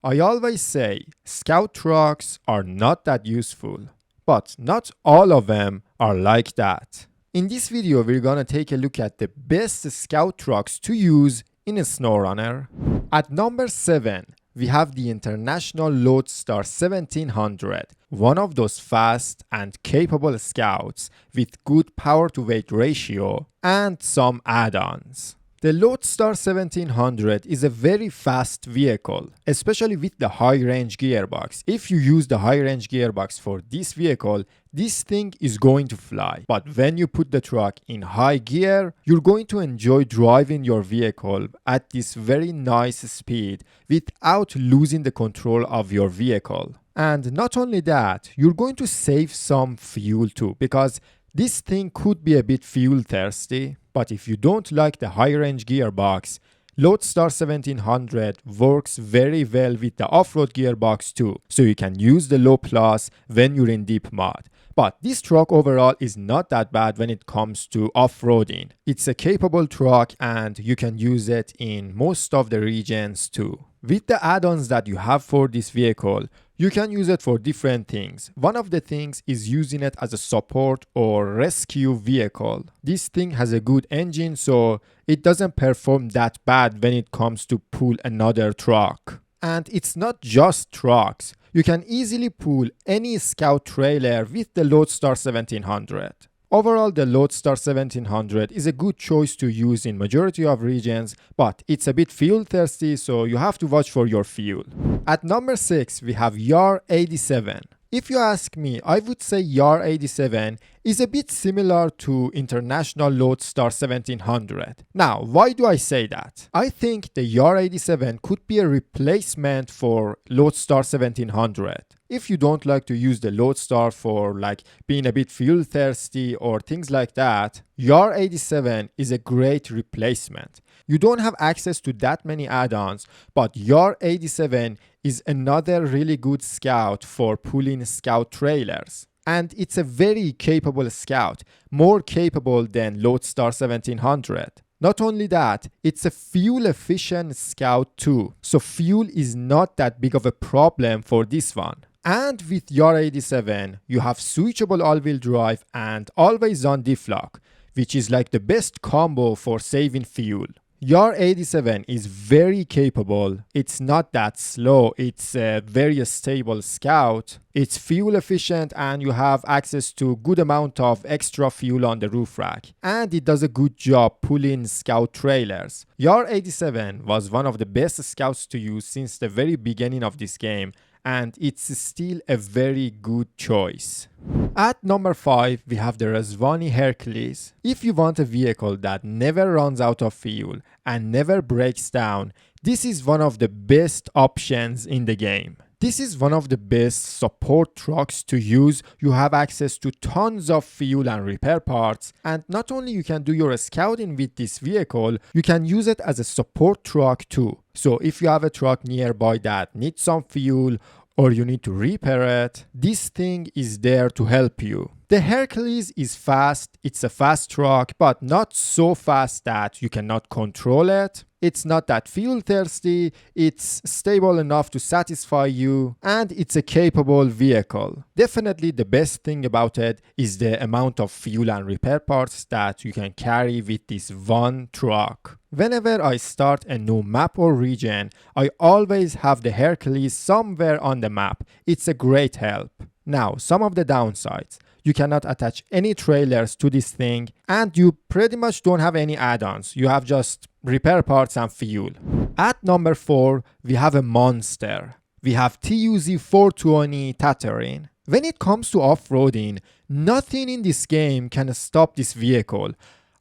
I always say scout trucks are not that useful, but not all of them are like that. In this video, we're gonna take a look at the best scout trucks to use in a SnowRunner. At number 7, we have the International Loadstar 1700, one of those fast and capable scouts with good power to weight ratio and some add-ons. The Loadstar 1700 is a very fast vehicle, especially with the high-range gearbox. If you use the high-range gearbox for this vehicle, this thing is going to fly. But when you put the truck in high gear, you're going to enjoy driving your vehicle at this very nice speed without losing the control of your vehicle. And not only that, you're going to save some fuel too, because this thing could be a bit fuel thirsty. But if you don't like the high-range gearbox, Loadstar 1700 works very well with the off-road gearbox too, so you can use the low plus when you're in deep mud. But this truck overall is not that bad when it comes to off-roading. It's a capable truck and you can use it in most of the regions too. With the add-ons that you have for this vehicle, you can use it for different things. One of the things is using it as a support or rescue vehicle. This thing has a good engine, so it doesn't perform that bad when it comes to pull another truck. And it's not just trucks. You can easily pull any scout trailer with the Loadstar 1700. Overall, the Loadstar 1700 is a good choice to use in majority of regions, but it's a bit fuel thirsty, so you have to watch for your fuel. At number 6, we have YAR 87. If you ask me, I would say YAR 87 is a bit similar to International Loadstar 1700. Now, why do I say that? I think the YAR 87 could be a replacement for Loadstar 1700. If you don't like to use the Loadstar for like being a bit fuel thirsty or things like that, YAR 87 is a great replacement. You don't have access to that many add-ons, but YAR 87 is another really good scout for pulling scout trailers. And it's a very capable scout, more capable than Loadstar 1700. Not only that, it's a fuel efficient scout too, so fuel is not that big of a problem for this one. And with YAR 87, you have switchable all-wheel drive and always-on diff lock, which is like the best combo for saving fuel. YAR 87 is very capable. It's not that slow. It's a very stable scout. It's fuel efficient and you have access to good amount of extra fuel on the roof rack. And it does a good job pulling scout trailers. YAR 87 was one of the best scouts to use since the very beginning of this game, and it's still a very good choice. At number 5, we have the Rani Hercules. If you want a vehicle that never runs out of fuel and never breaks down, this is one of the best options in the game. This is one of the best support trucks to use. You have access to tons of fuel and repair parts, and not only you can do your scouting with this vehicle, you can use it as a support truck too. So if you have a truck nearby that needs some fuel or you need to repair it, this thing is there to help you. The Hercules is fast, it's a fast truck, but not so fast that you cannot control it. It's not that fuel thirsty, it's stable enough to satisfy you, and it's a capable vehicle. Definitely the best thing about it is the amount of fuel and repair parts that you can carry with this one truck. Whenever I start a new map or region, I always have the Hercules somewhere on the map. It's a great help. Now, some of the downsides. You cannot attach any trailers to this thing, and you pretty much don't have any add-ons. You have just repair parts and fuel. At number 4, we have a monster. We have T420 Tattering. When it comes to off-roading, nothing in this game can stop this vehicle.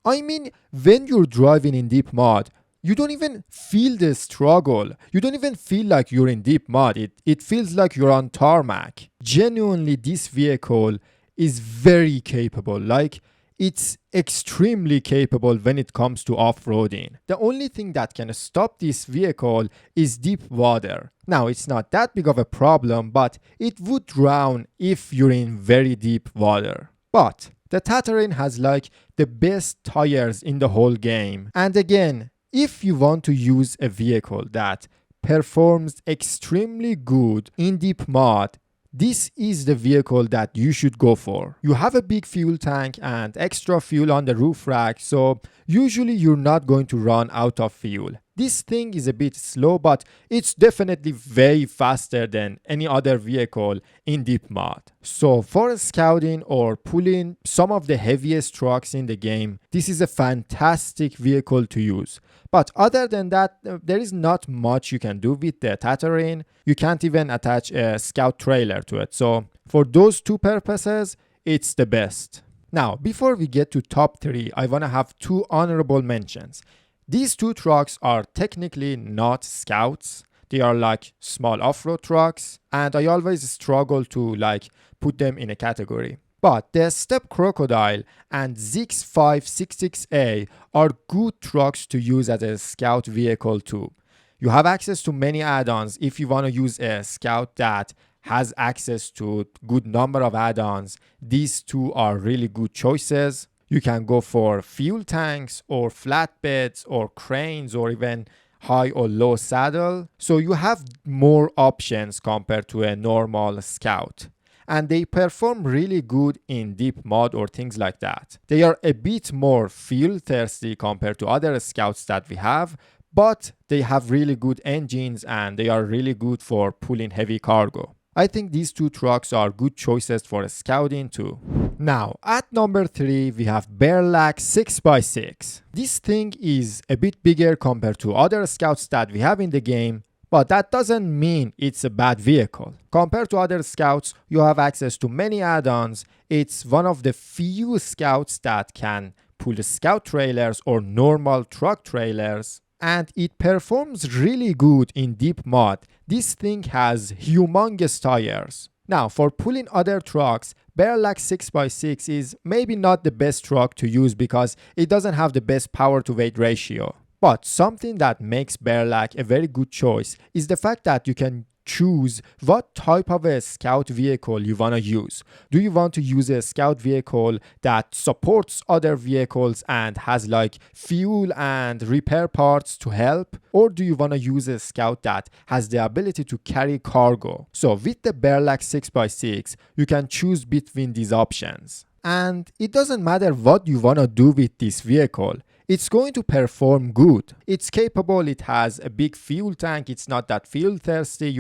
I mean, when you're driving in deep mud, you don't even feel the struggle. You don't even feel like you're in deep mud. It feels like you're on tarmac. Genuinely, this vehicle is very capable. Like, it's extremely capable when it comes to off-roading. The only thing that can stop this vehicle is deep water. Now, it's not that big of a problem, but it would drown if you're in very deep water. But the Tattering has like the best tires in the whole game. And again, if you want to use a vehicle that performs extremely good in deep mud, this is the vehicle that you should go for. You have a big fuel tank and extra fuel on the roof rack, so usually you're not going to run out of fuel. This thing is a bit slow, but it's definitely way faster than any other vehicle in deep mud. So for scouting or pulling some of the heaviest trucks in the game, this is a fantastic vehicle to use. But other than that, there is not much you can do with the Tattering. You can't even attach a scout trailer to it. So for those two purposes, it's the best. Now, before we get to top 3, I want to have 2 honorable mentions. These 2 trucks are technically not scouts. They are like small off-road trucks, and I always struggle to put them in a category. But the Step Crocodile and Zix 566A are good trucks to use as a scout vehicle too. You have access to many add-ons if you want to use a scout that has access to a good number of add-ons. These 2 are really good choices. You can go for fuel tanks or flatbeds or cranes or even high or low saddle. So you have more options compared to a normal scout. And they perform really good in deep mud or things like that. They are a bit more fuel thirsty compared to other scouts that we have, but they have really good engines and they are really good for pulling heavy cargo. I think these 2 trucks are good choices for scouting too. Now, at number 3, we have Barac 6x6. This thing is a bit bigger compared to other scouts that we have in the game, but that doesn't mean it's a bad vehicle. Compared to other scouts, you have access to many add-ons. It's one of the few scouts that can pull scout trailers or normal truck trailers, and it performs really good in deep mud. This thing has humongous tires. Now, for pulling other trucks, Barac 6x6 is maybe not the best truck to use because it doesn't have the best power to weight ratio. But something that makes Barac a very good choice is the fact that you can choose what type of a scout vehicle you want to use. Do you want to use a scout vehicle that supports other vehicles and has fuel and repair parts to help? Or do you want to use a scout that has the ability to carry cargo? So with the Barac 6x6, you can choose between these options. And it doesn't matter what you want to do with this vehicle. It's going to perform good. It's capable, it has a big fuel tank, it's not that fuel thirsty,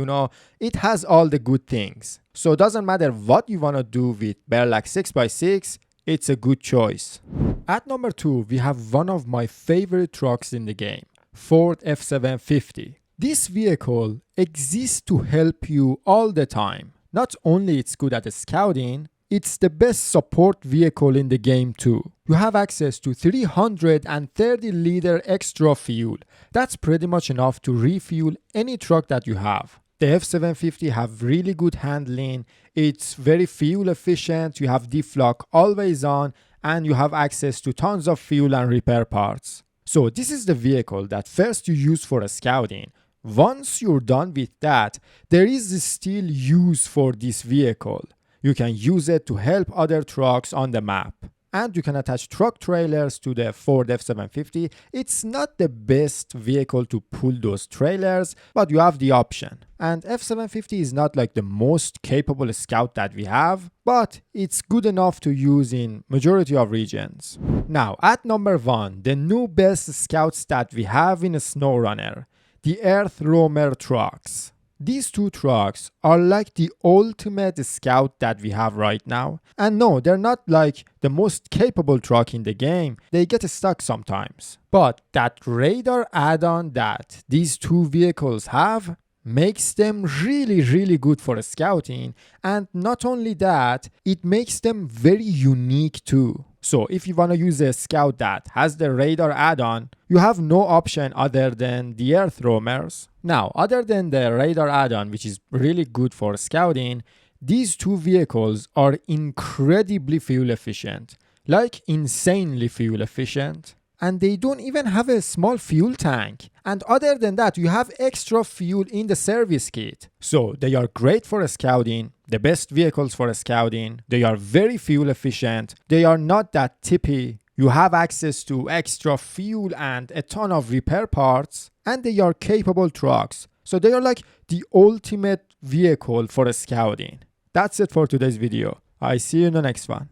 it has all the good things. So it doesn't matter what you want to do with Barac 6x6, it's a good choice. At number 2, we have one of my favorite trucks in the game, Ford F750. This vehicle exists to help you all the time. Not only it's good at scouting, it's the best support vehicle in the game too. You have access to 330 liter extra fuel. That's pretty much enough to refuel any truck that you have. The F750 have really good handling. It's very fuel efficient. You have deflock always on and you have access to tons of fuel and repair parts. So this is the vehicle that first you use for scouting. Once you're done with that, there is still use for this vehicle. You can use it to help other trucks on the map. And you can attach truck trailers to the Ford F750. It's not the best vehicle to pull those trailers, but you have the option. And F750 is not the most capable scout that we have, but it's good enough to use in majority of regions. Now, at number 1, the new best scouts that we have in SnowRunner, the Earthrers trucks. These 2 trucks are the ultimate scout that we have right now. And no, they're not the most capable truck in the game. They get stuck sometimes. But that radar add-on that these 2 vehicles have makes them really, really good for scouting. And not only that, it makes them very unique too. So if you want to use a scout that has the radar add-on, you have no option other than the Earthrers. Now, other than the radar add-on, which is really good for scouting, these 2 vehicles are incredibly fuel efficient, insanely fuel efficient. And they don't even have a small fuel tank. And other than that, you have extra fuel in the service kit. So they are great for scouting, the best vehicles for scouting. They are very fuel efficient. They are not that tippy. You have access to extra fuel and a ton of repair parts. And they are capable trucks. So they are like the ultimate vehicle for scouting. That's it for today's video. I see you in the next one.